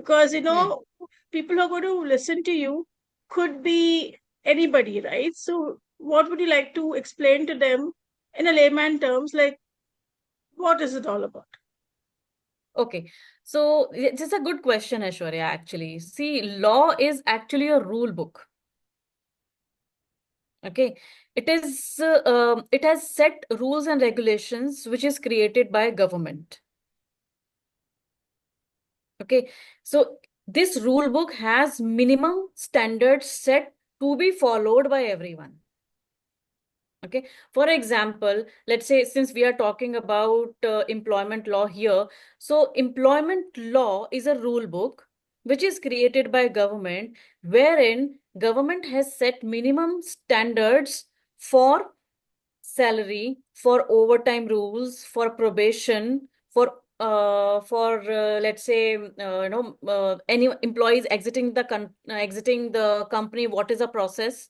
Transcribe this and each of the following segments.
because, Hmm. people who are going to listen to you could be anybody, right? So what would you like to explain to them in a layman terms, like what is it all about? Okay. So this is a good question, Aishwarya, actually. See, law is actually a rule book. Okay. It has set rules and regulations which is created by government. Okay. So this rule book has minimum standards set to be followed by everyone. Okay. For example, let's say since we are talking about employment law here, so employment law is a rule book which is created by government, wherein government has set minimum standards for salary, for overtime rules, for probation, for let's say any employees exiting the company, what is the process.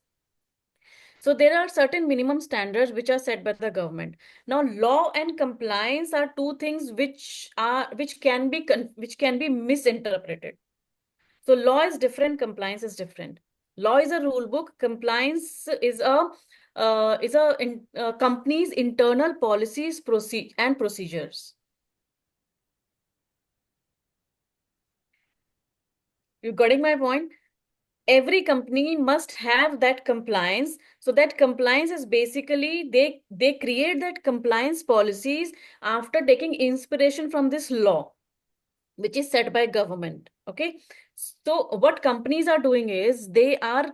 So there are certain minimum standards which are set by the government. Now, law and compliance are two things which can be misinterpreted. So law is different, compliance is different. Law is a rule book. Compliance is a company's internal policies, and procedures. You getting my point? Every company must have that compliance. So that compliance is basically they create that compliance policies after taking inspiration from this law which is set by government. Okay. So what companies are doing is they are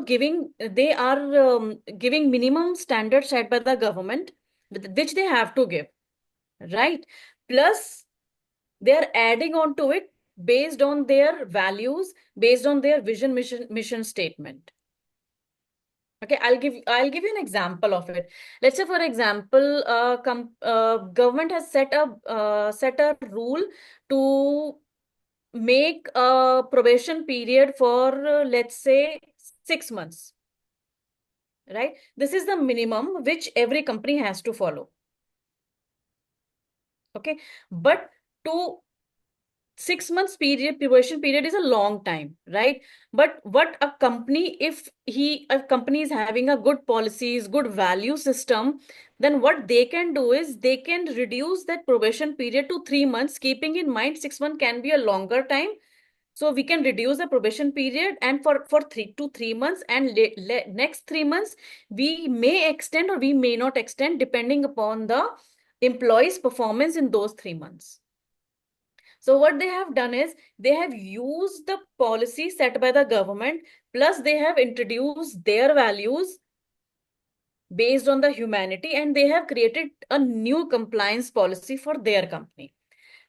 giving minimum standards set by the government, which they have to give, right? Plus they are adding on to it based on their values, based on their vision, mission statement. Okay, I'll give you an example of it. Let's say, for example, government has set a rule to make a probation period for let's say 6 months, right? This is the minimum which every company has to follow. Okay, but to 6 months probation period is a long time, right? But what a company, if a company is having a good policies, good value system, then what they can do is they can reduce that probation period to 3 months, keeping in mind 6 months can be a longer time. So we can reduce the probation period, and for 3 to 3 months, and next 3 months we may extend or we may not extend depending upon the employee's performance in those 3 months. So what they have done is they have used the policy set by the government, plus they have introduced their values based on the humanity, and they have created a new compliance policy for their company.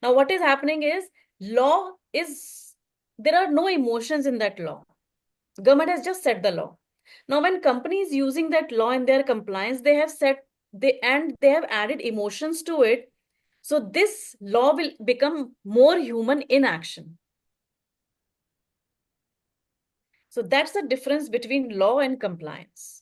Now, what is happening is there are no emotions in that law. Government has just set the law. Now, when companies using that law in their compliance, they have added emotions to it. So this law will become more human in action. So that's the difference between law and compliance.